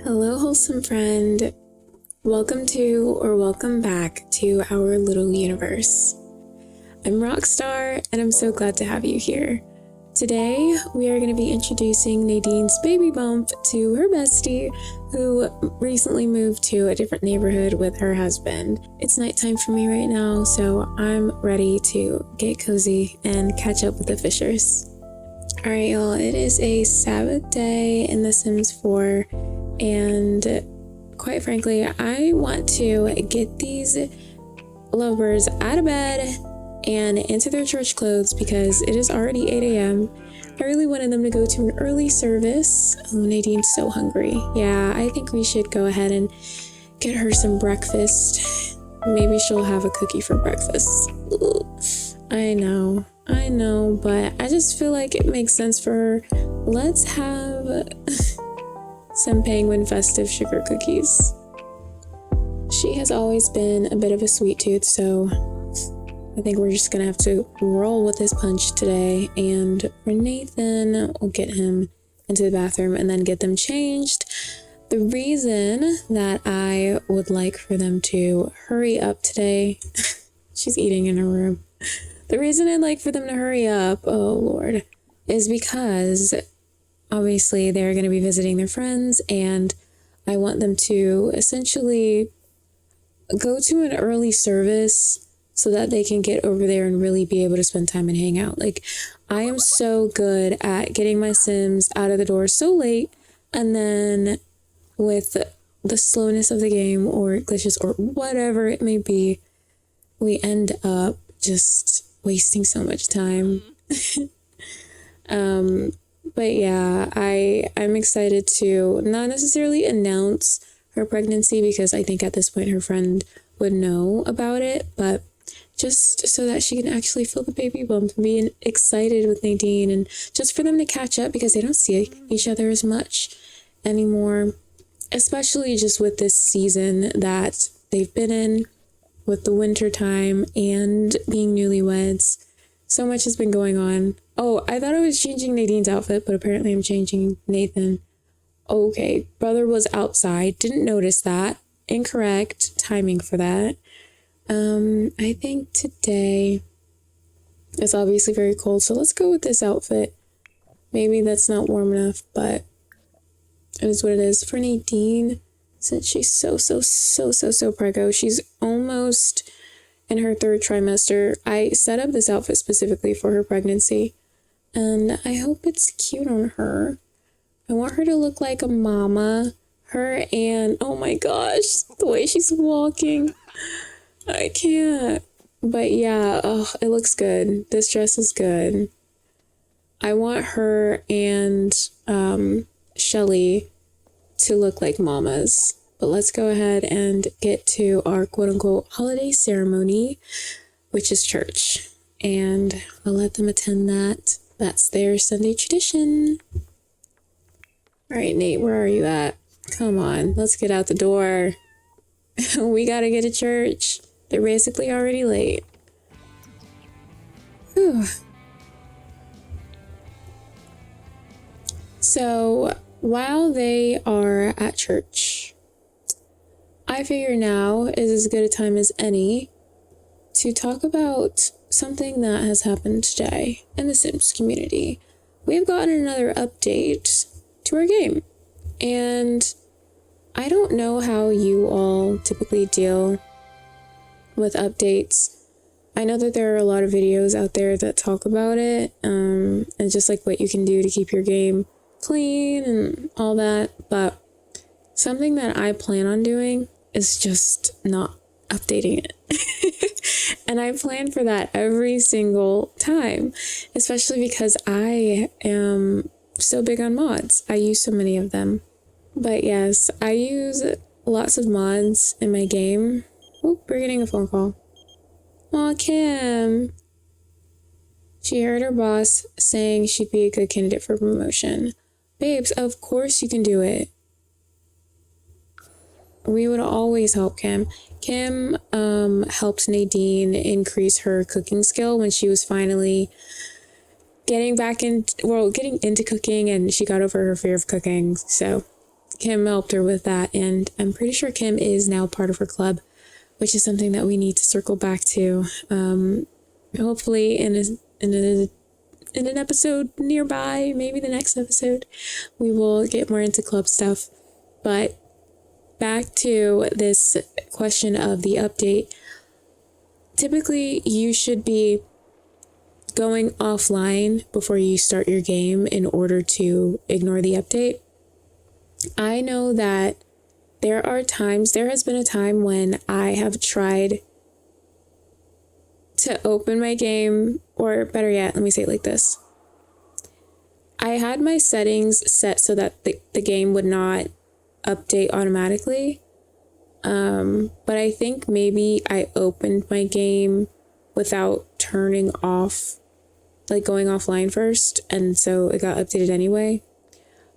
Hello, wholesome friend. Welcome to or welcome back to our little universe. I'm Rockstar, and I'm so glad to have you here. Today, we are going to be introducing Nadine's baby bump to her bestie, who recently moved to a different neighborhood with her husband. It's nighttime for me right now, so I'm ready to get cozy and catch up with the Fishers. Alright, y'all, it is a Sabbath day in The Sims 4, and quite frankly, I want to get these lovebirds out of bed and into their church clothes because it is already 8 a.m. I really wanted them to go to an early service. Oh, Nadine's so hungry. Yeah, I think we should go ahead and get her some breakfast. Maybe she'll have a cookie for breakfast. Ugh. I know, but I just feel like it makes sense for her. Let's have some penguin festive sugar cookies. She has always been a bit of a sweet tooth, so I think we're just gonna have to roll with this punch today. And for Nathan, we'll get him into the bathroom and then get them changed. The reason that I would like for them to hurry up today, she's eating in her room. The reason I'd like for them to hurry up, oh Lord, is because obviously they're going to be visiting their friends, and I want them to essentially go to an early service so that they can get over there and really be able to spend time and hang out. Like, I am so good at getting my Sims out of the door so late, and then with the slowness of the game or glitches or whatever it may be, we end up just wasting so much time. But yeah, I'm excited to not necessarily announce her pregnancy because I think at this point her friend would know about it, but just so that she can actually feel the baby bump and be excited with Nadine, and just for them to catch up because they don't see each other as much anymore, especially just with this season that they've been in with the winter time and being newlyweds. So much has been going on. Oh, I thought I was changing Nadine's outfit, but apparently I'm changing Nathan. Okay, brother was outside. Didn't notice that. Incorrect timing for that. I think today it's obviously very cold, so let's go with this outfit. Maybe that's not warm enough, but it is what it is. For Nadine, since she's so preggo, she's almost in her third trimester, I set up this outfit specifically for her pregnancy, and I hope it's cute on her. I want her to look like a mama. Her and, oh my gosh, the way she's walking. I can't. But yeah, oh, it looks good. This dress is good. I want her and Shelly to look like mamas. But let's go ahead and get to our quote-unquote holiday ceremony, which is church. And I'll let them attend that. That's their Sunday tradition. All right, Nate, where are you at? Come on, let's get out the door. We gotta get to church. They're basically already late. Whew. So, while they are at church, I figure now is as good a time as any to talk about something that has happened today in the Sims community. We've gotten another update to our game, and I don't know how you all typically deal with updates. I know that there are a lot of videos out there that talk about it, and just like what you can do to keep your game clean and all that, but something that I plan on doing is just not updating it. And I plan for that every single time, especially because I am so big on mods. I use so many of them. But yes, I use lots of mods in my game. Oh, we're getting a phone call. Aw, Kim. She heard her boss saying she'd be a good candidate for promotion. Babes, of course you can do it. We would always help Kim. Kim helped Nadine increase her cooking skill when she was finally getting into cooking, and she got over her fear of cooking. So Kim helped her with that, and I'm pretty sure Kim is now part of her club, which is something that we need to circle back to. Hopefully in an episode nearby, maybe the next episode, we will get more into club stuff. But back to this question of the update. Typically, you should be going offline before you start your game in order to ignore the update. I know that there has been a time when I have tried to open my game, or better yet, let me say it like this. I had my settings set so that the game would not update automatically. But I think maybe I opened my game without turning off, like going offline first, and so it got updated anyway.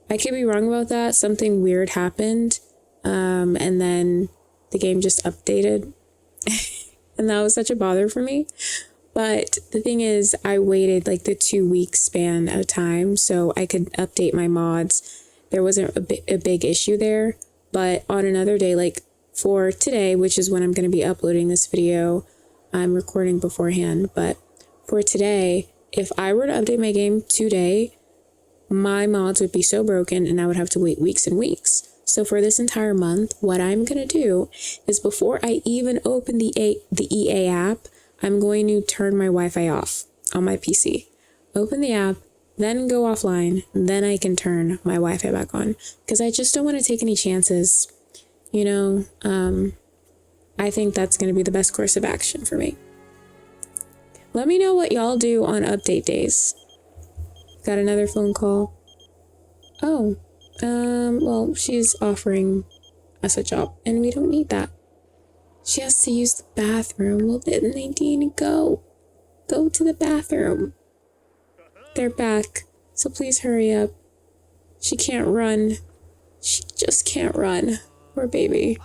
I could be wrong about that. Something weird happened, and then the game just updated. And that was such a bother for me. But the thing is, I waited like the 2-week span at a time so I could update my mods. There wasn't a big issue there. But on another day, like for today, which is when I'm going to be uploading this video, I'm recording beforehand. But for today, if I were to update my game today, my mods would be so broken and I would have to wait weeks and weeks. So for this entire month, what I'm going to do is before I even open the EA app, I'm going to turn my Wi-Fi off on my PC. Open the app, then go offline, then I can turn my Wi-Fi back on. Because I just don't want to take any chances. You know, I think that's going to be the best course of action for me. Let me know what y'all do on update days. Got another phone call. Oh, well, she's offering us a job, and we don't need that. She has to use the bathroom. Well, then Nadine, go to the bathroom. They're back, so please hurry up. She can't run. She just can't run. Poor baby.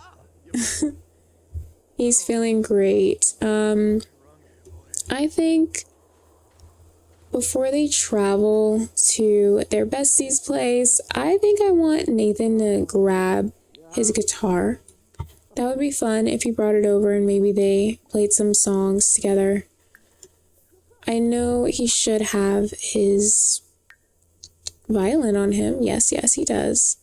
He's feeling great. I think before they travel to their bestie's place, I think I want Nathan to grab his guitar. That would be fun if he brought it over and maybe they played some songs together. I know he should have his violin on him. Yes, he does.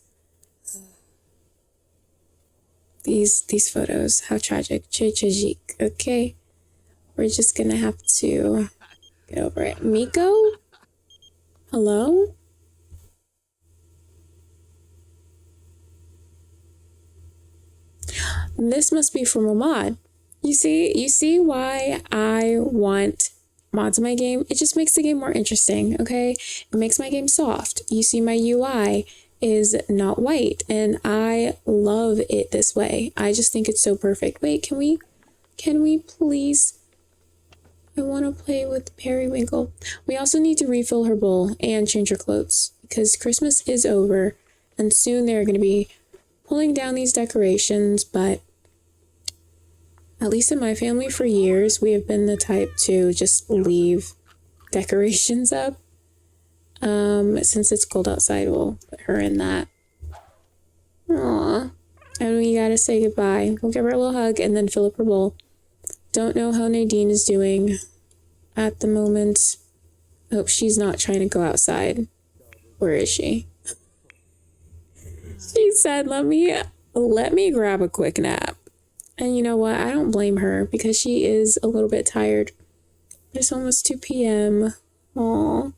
These photos, how tragic. Tragic, okay? We're just gonna have to get over it. Miko? Hello? This must be from a mod. You see why I want mods in my game? It just makes the game more interesting, okay? It makes my game soft. You see my UI is not white, and I love it this way. I just think it's so perfect. Wait, can we please? I want to play with Periwinkle. We also need to refill her bowl and change her clothes because Christmas is over and soon they're going to be pulling down these decorations, but at least in my family for years, we have been the type to just leave decorations up. Since it's cold outside, we'll put her in that. Aww. And we gotta say goodbye. We'll give her a little hug and then fill up her bowl. Don't know how Nadine is doing at the moment. I hope she's not trying to go outside. Where is she? She said, let me grab a quick nap. And you know what? I don't blame her because she is a little bit tired. It's almost 2 p.m. Aw.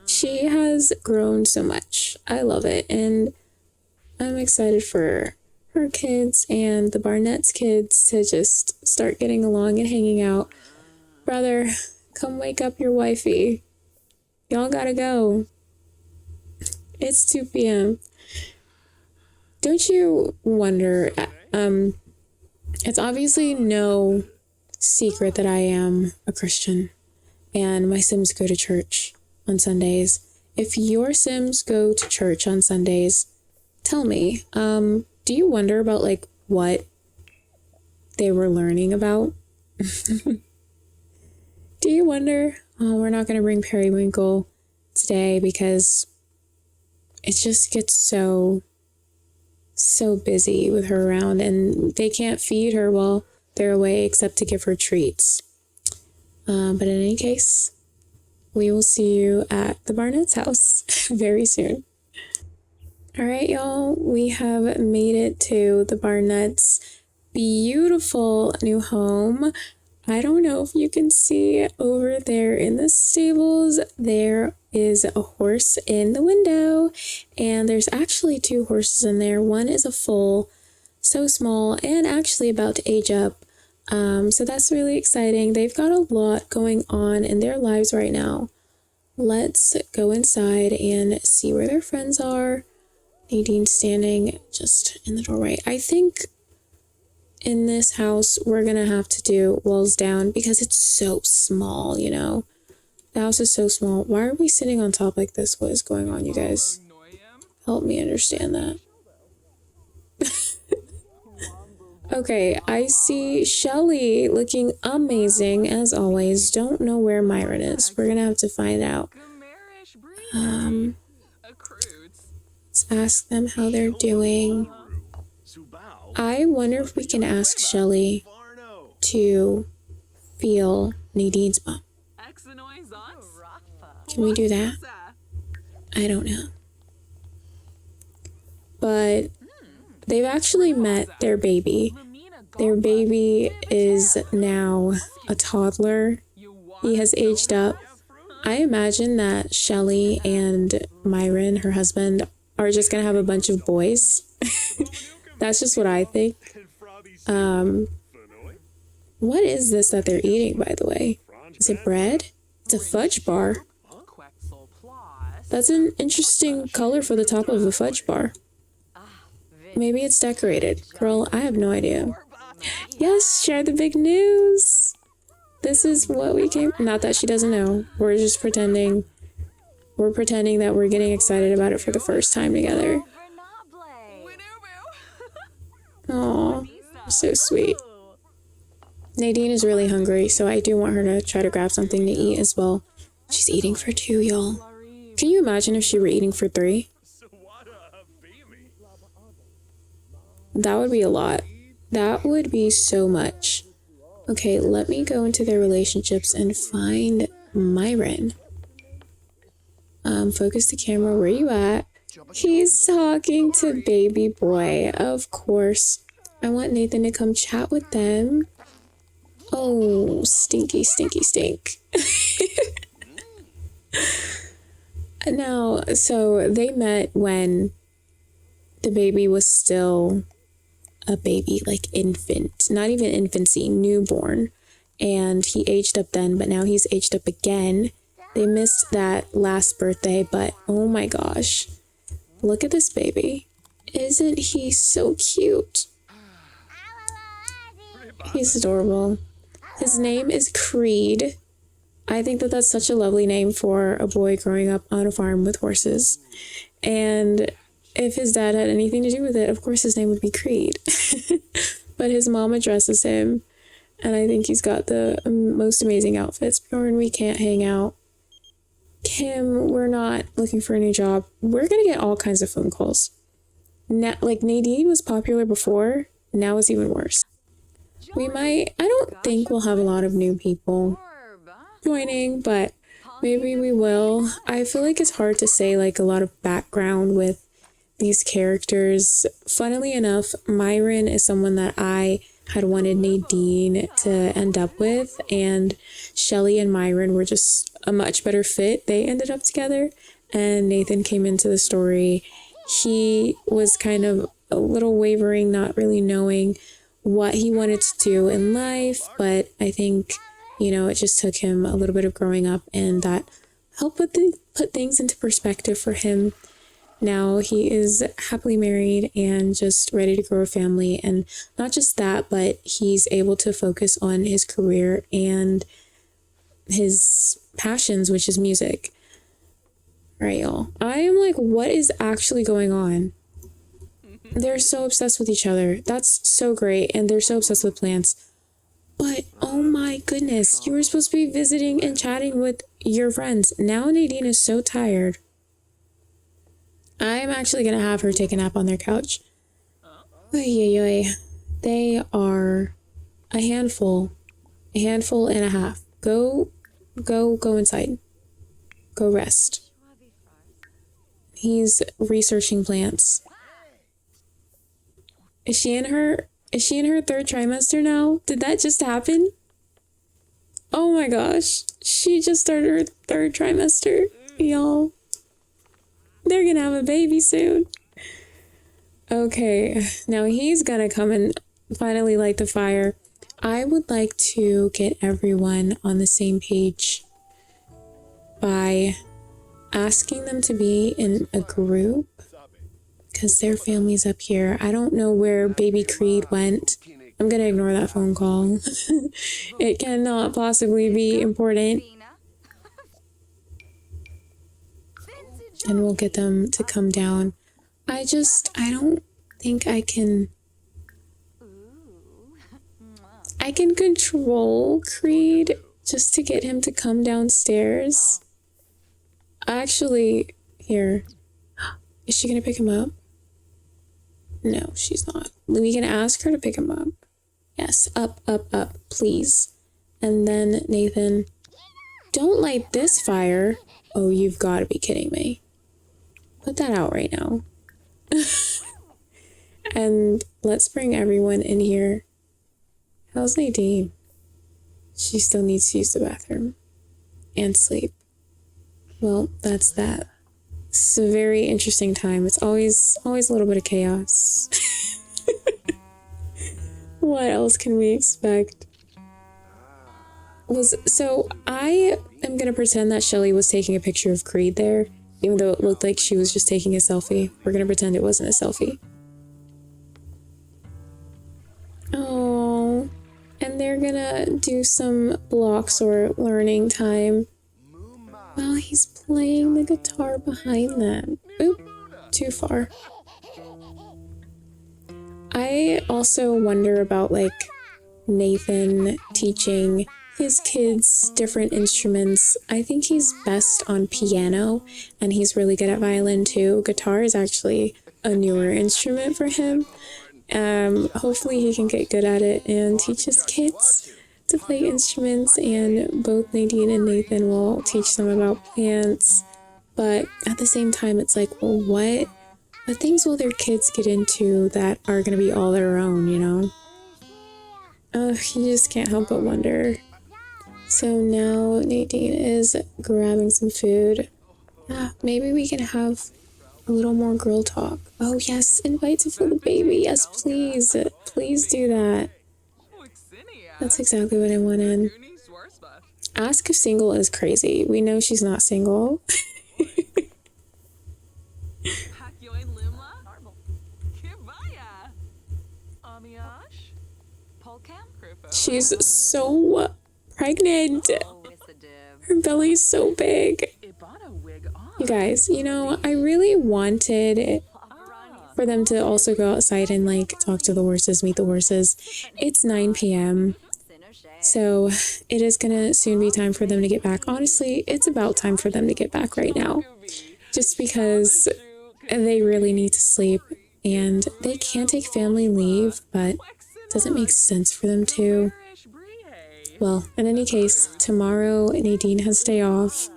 She has grown so much. I love it. And I'm excited for her kids and the Barnett's kids to just start getting along and hanging out. Brother, come wake up your wifey. Y'all gotta go. It's 2 p.m. Don't you wonder, it's obviously no secret that I am a Christian and my Sims go to church on Sundays. If your Sims go to church on Sundays, tell me, do you wonder about like what they were learning about? Do you wonder? Oh, we're not going to bring Periwinkle today because it just gets so busy with her around, and they can't feed her while they're away except to give her treats. But in any case, we will see you at the Barnett's house very soon. All right, y'all, we have made it to the Barnett's beautiful new home. I don't know if you can see over there in the stables, there is a horse in the window, and there's actually 2 horses in there. One is a foal, so small, and actually about to age up. So that's really exciting. They've got a lot going on in their lives right now. Let's go inside and see where their friends are. Nadine's standing just in the doorway. I think in this house, we're going to have to do walls down because it's so small, you know? The house is so small. Why are we sitting on top like this? What is going on, you guys? Help me understand that. Okay, I see Shelly looking amazing as always. Don't know where Myron is. We're going to have to find out. Let's ask them how they're doing. I wonder if we can ask Shelly to feel Nadine's bum. Can we do that? I don't know. But they've actually met their baby. Their baby is now a toddler. He has aged up. I imagine that Shelly and Myron, her husband, are just going to have a bunch of boys. That's just what I think. What is this that they're eating, by the way? Is it bread? It's a fudge bar. That's an interesting color for the top of a fudge bar. Maybe it's decorated. Girl, I have no idea. Yes, share the big news. This is what we came... Not that she doesn't know. We're just pretending... We're pretending that we're getting excited about it for the first time together. Aw, so sweet. Nadine is really hungry, so I do want her to try to grab something to eat as well. She's eating for 2, y'all. Can you imagine if she were eating for 3? That would be a lot. That would be so much. Okay, let me go into their relationships and find Myron. Focus the camera. Where you at? He's talking to baby boy. Of course. I want Nathan to come chat with them. Oh, stinky, stinky, stink. Now, so they met when the baby was still a baby, like infant. Not even infancy, newborn. And he aged up then, but now he's aged up again. They missed that last birthday, but oh my gosh. Look at this baby. Isn't he so cute? He's adorable. His name is Creed. I think that that's such a lovely name for a boy growing up on a farm with horses. And if his dad had anything to do with it, of course his name would be Creed. But his mom addresses him, and I think he's got the most amazing outfits. Bjorn, we can't hang out. Kim, we're not looking for a new job. We're gonna get all kinds of phone calls. Now, like Nadine was popular before, now it's even worse. We might, I don't think we'll have a lot of new people joining, but maybe we will. I feel like it's hard to say like a lot of background with these characters. Funnily enough, Myron is someone that I had wanted Nadine to end up with, and Shelly and Myron were just a much better fit. They ended up together, and Nathan came into the story. He was kind of a little wavering, not really knowing what he wanted to do in life, but I think, you know, it just took him a little bit of growing up, and that helped put things into perspective for him. Now he is happily married and just ready to grow a family, and not just that, but he's able to focus on his career and his passions, which is music. All right, y'all. I am like, what is actually going on? They're so obsessed with each other. That's so great, and they're so obsessed with plants. But, oh my goodness, you were supposed to be visiting and chatting with your friends. Now Nadine is so tired. I'm actually gonna have her take a nap on their couch. Oy, oy, oy. They are a handful and a half. Go inside. Go rest. He's researching plants. Is she in her third trimester now? Did that just happen? Oh my gosh. She just started her third trimester, y'all. They're gonna have a baby soon. Okay, now he's gonna come and finally light the fire. I would like to get everyone on the same page by asking them to be in a group because their family's up here. I don't know where baby Creed went. I'm gonna ignore that phone call. It cannot possibly be important. And we'll get them to come down. I don't think I can control Creed just to get him to come downstairs. Actually, here. Is she gonna pick him up? No, she's not. We can ask her to pick him up. Yes, up, please. And then Nathan, don't light this fire. Oh, you've got to be kidding me. Put that out right now. And let's bring everyone in here. How's Nadine? She still needs to use the bathroom and sleep. Well, that's that. It's a very interesting time. It's always a little bit of chaos. What else can we expect? So I am gonna pretend that Shelly was taking a picture of Creed there, even though it looked like she was just taking a selfie. We're gonna pretend it wasn't a selfie. Oh, and they're gonna do some blocks or learning time while he's playing the guitar behind them. Oop, too far. I also wonder about like Nathan teaching his kids different instruments. I think he's best on piano and he's really good at violin too. Guitar is actually a newer instrument for him. Hopefully he can get good at it and teach his kids to play instruments, and both Nadine and Nathan will teach them about plants. But at the same time, it's like, well, what things will their kids get into that are going to be all their own, you know? You just can't help but wonder. So now Nadine is grabbing some food. Maybe we can have a little more girl talk. Oh yes, invite to for the baby. Yes, please. Please do that. That's exactly what I wanted. Ask if single is crazy. We know she's not single. She's so pregnant. Her belly's so big. You guys, you know, I really wanted for them to also go outside and like talk to the horses, meet the horses. It's 9 p.m. So it is gonna soon be time for them to get back. Honestly, it's about time for them to get back right now. Just because they really need to sleep and they can't take family leave, but it doesn't make sense for them to. Well, in any case, tomorrow Nadine has day off.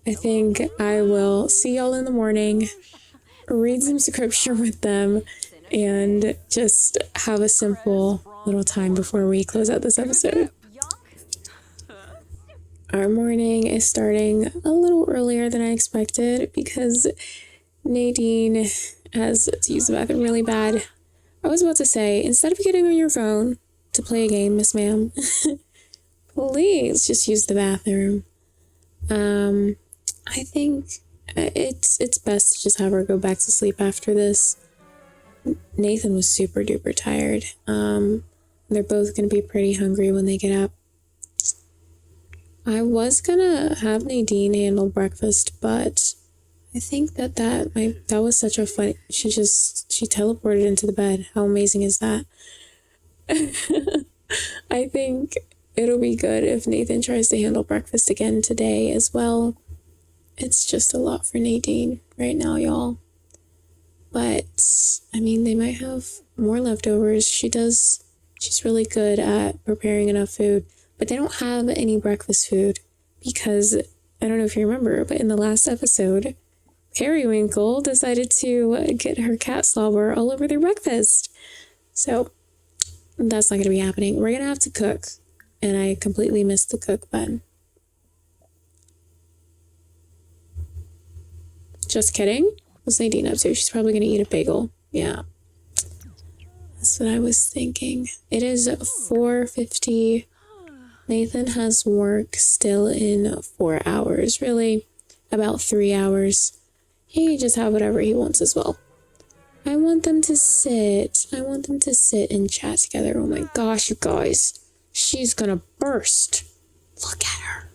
I think I will see y'all in the morning, read some scripture with them, and just have a simple little time before we close out this episode. Our morning is starting a little earlier than I expected because Nadine has to use the bathroom really bad. I was about to say, instead of getting on your phone to play a game, Miss Ma'am, please just use the bathroom. I think it's best to just have her go back to sleep after this. Nathan was super duper tired. They're both going to be pretty hungry when they get up. I was going to have Nadine handle breakfast, but I think that was such a fun, she teleported into the bed. How amazing is that? I think it'll be good if Nathan tries to handle breakfast again today as well. It's just a lot for Nadine right now, y'all. but I mean, they might have more leftovers. She's really good at preparing enough food, but they don't have any breakfast food because I don't know if you remember, but in the last episode, Periwinkle decided to get her cat slobber all over their breakfast. So that's not going to be happening. We're going to have to cook, and I completely missed the cook button. Just kidding. What's Nadine up to? She's probably going to eat a bagel. Yeah. That's what I was thinking. It is 4:50. Nathan has work still in 4 hours. Really, about 3 hours. He can just have whatever he wants as well. I want them to sit. I want them to sit and chat together. Oh my gosh, you guys. She's gonna burst. Look at her.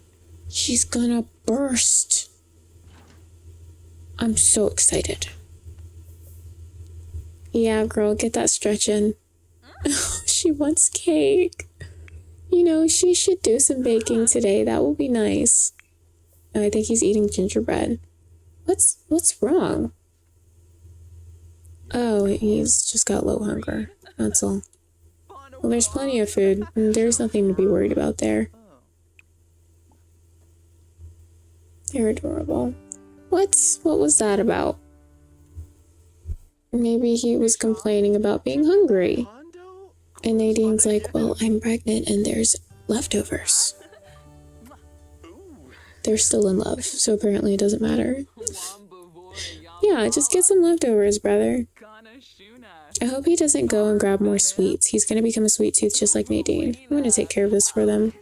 She's gonna burst. I'm so excited. Yeah, girl, get that stretch in. She wants cake. You know, she should do some baking today. That will be nice. Oh, I think he's eating gingerbread. What's wrong? Oh, he's just got low hunger. That's all. Well, there's plenty of food, and there's nothing to be worried about there. They're adorable. What was that about? Maybe he was complaining about being hungry. And Nadine's like, well, I'm pregnant and there's leftovers. They're still in love, so apparently it doesn't matter. Yeah, just get some leftovers, brother. I hope he doesn't go and grab more sweets. He's going to become a sweet tooth just like Nadine. I'm going to take care of this for them.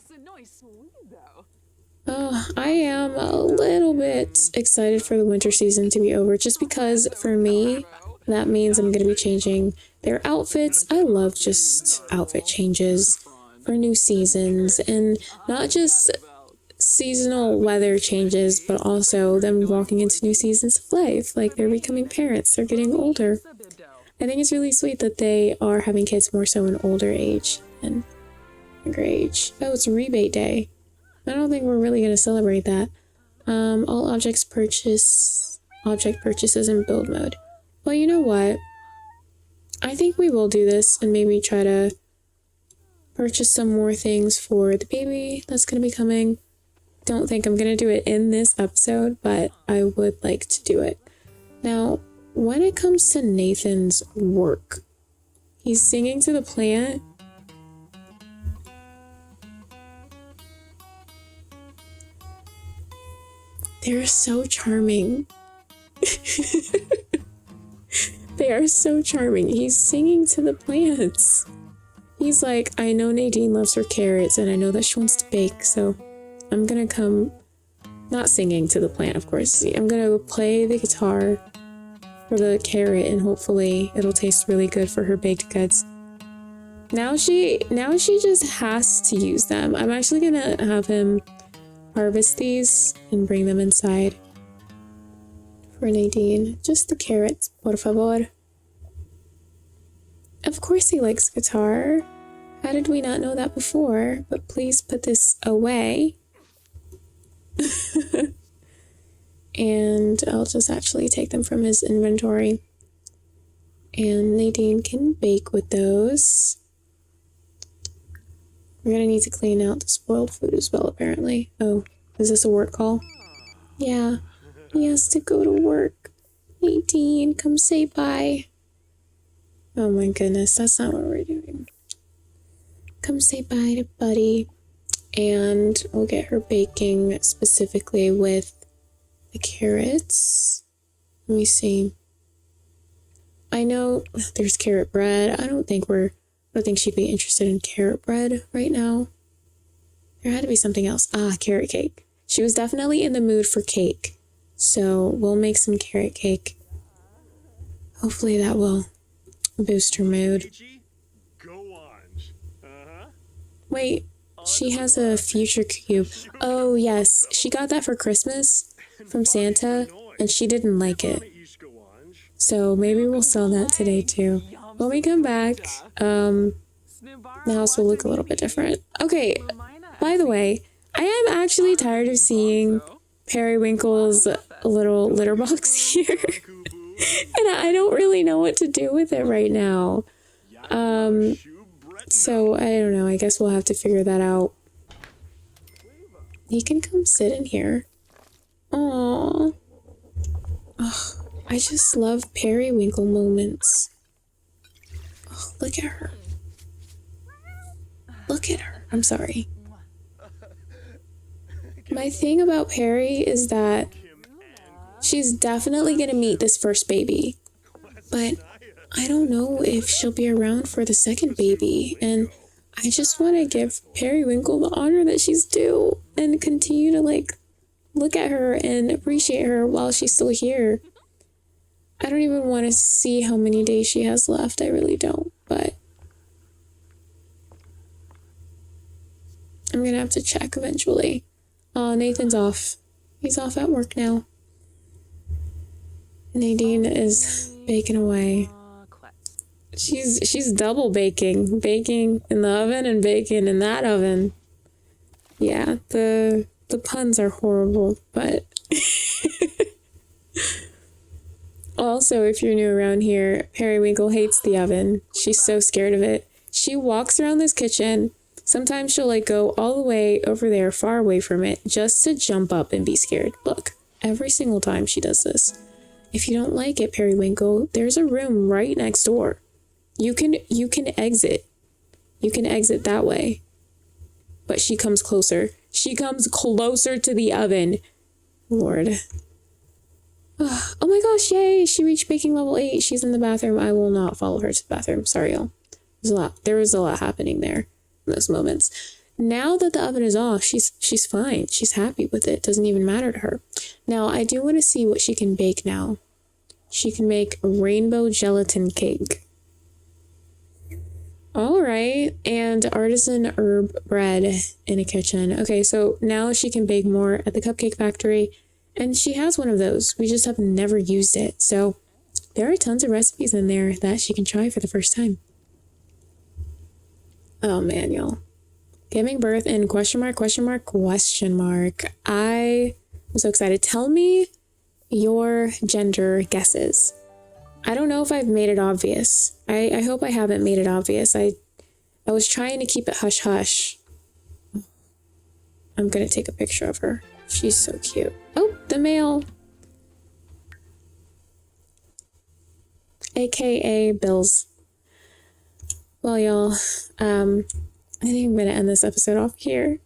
Oh, I am a little bit excited for the winter season to be over, just because for me, that means I'm going to be changing their outfits. I love just outfit changes for new seasons, and not just seasonal weather changes, but also them walking into new seasons of life. Like, they're becoming parents, they're getting older. I think it's really sweet that they are having kids more so in older age than younger age. Oh, it's rebate day. I don't think we're really going to celebrate that. All object purchases in build mode. Well, you know what? I think we will do this and maybe try to purchase some more things for the baby that's going to be coming. Don't think I'm going to do it in this episode, but I would like to do it. Now, when it comes to Nathan's work, he's singing to the plant. They're so charming. They are so charming. He's singing to the plants. He's like, I know Nadine loves her carrots and I know that she wants to bake, so I'm gonna come, not singing to the plant, of course. I'm gonna play the guitar for the carrot and hopefully it'll taste really good for her baked goods. Now she just has to use them. I'm actually gonna have him harvest these and bring them inside for Nadine. Just the carrots, por favor. Of course he likes guitar. How did we not know that before? But please put this away. And I'll just actually take them from his inventory. And Nadine can bake with those. We're gonna need to clean out the spoiled food as well, apparently. Oh, is this a work call? Yeah, he has to go to work. Nadine, come say bye. Oh my goodness, that's not what we're doing. Come say bye to Buddy. And we'll get her baking specifically with the carrots. Let me see. I know there's carrot bread. I don't think she'd be interested in carrot bread right now. There had to be something else. Ah, carrot cake. She was definitely in the mood for cake. So we'll make some carrot cake. Hopefully that will boost her mood. Wait, she has a future cube. Oh yes, she got that for Christmas from Santa and she didn't like it. So maybe we'll sell that today too. When we come back, the house will look a little bit different. Okay, by the way, I am actually tired of seeing Periwinkle's little litter box here. And I don't really know what to do with it right now. So I don't know. I guess we'll have to figure that out. He can come sit in here. Aww. Oh, I just love periwinkle moments. Oh, look at her. Look at her. I'm sorry. My thing about Perry is that she's definitely gonna meet this first baby, but I don't know if she'll be around for the second baby, and I just want to give Periwinkle the honor that she's due and continue to like look at her and appreciate her while she's still here. I don't even want to see how many days she has left. I really don't, but I'm gonna have to check eventually. Nathan's off. He's off at work now. Nadine is baking away. She's double baking. Baking in the oven and baking in that oven. Yeah, the puns are horrible, but also, if you're new around here, Periwinkle hates the oven. She's so scared of it. She walks around this kitchen. Sometimes she'll like go all the way over there, far away from it, just to jump up and be scared. Look, every single time she does this. If you don't like it, Periwinkle, there's a room right next door. You can exit. You can exit that way. But she comes closer. She comes closer to the oven. Lord. Oh my gosh, yay! She reached baking level 8. She's in the bathroom. I will not follow her to the bathroom. Sorry, y'all. There was a lot happening there in those moments. Now that the oven is off, she's fine. She's happy with it. Doesn't even matter to her. Now, I do want to see what she can bake now. She can make a rainbow gelatin cake. All right, and artisan herb bread in a kitchen. Okay, so now she can bake more at the cupcake factory, and she has one of those. We just have never used it. So there are tons of recipes in there that she can try for the first time. Oh man, y'all. Giving birth in question mark. I am so excited. Tell me your gender guesses. I don't know if I've made it obvious. I hope I haven't made it obvious. I was trying to keep it hush hush. I'm gonna take a picture of her. She's so cute. Oh, the mail. AKA bills. Well, y'all, I think I'm gonna end this episode off here.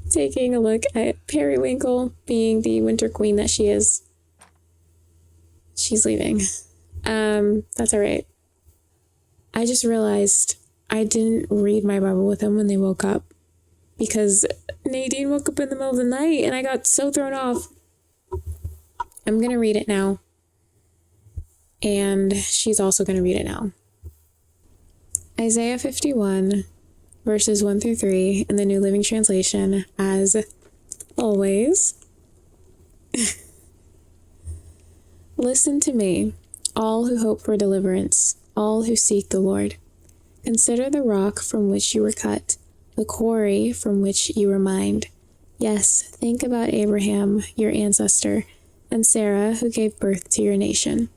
Taking a look at Periwinkle being the winter queen that she is. She's leaving. That's all right. I just realized I didn't read my Bible with them when they woke up because Nadine woke up in the middle of the night and I got so thrown off. I'm going to read it now. And she's also going to read it now. Isaiah 51, verses 1 through 3 in the New Living Translation, as always. Listen to me, all who hope for deliverance, all who seek the Lord. Consider the rock from which you were cut, the quarry from which you were mined. Yes, think about Abraham, your ancestor, and Sarah, who gave birth to your nation.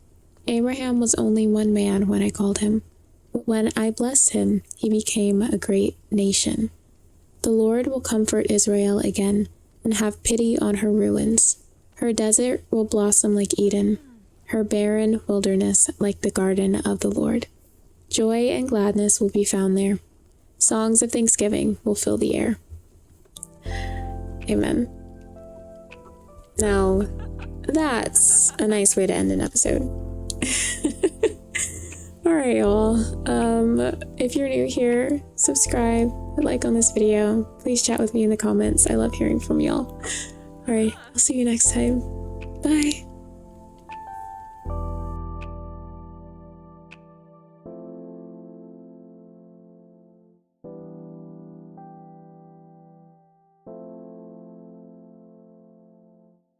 Abraham was only one man when I called him, but when I blessed him, he became a great nation. The Lord will comfort Israel again and have pity on her ruins. Her desert will blossom like Eden, her barren wilderness like the garden of the Lord. Joy and gladness will be found there. Songs of thanksgiving will fill the air. Amen. Now, that's a nice way to end an episode. All right, y'all. If you're new here, subscribe, like on this video. Please chat with me in the comments. I love hearing from y'all. All right, I'll see you next time. Bye.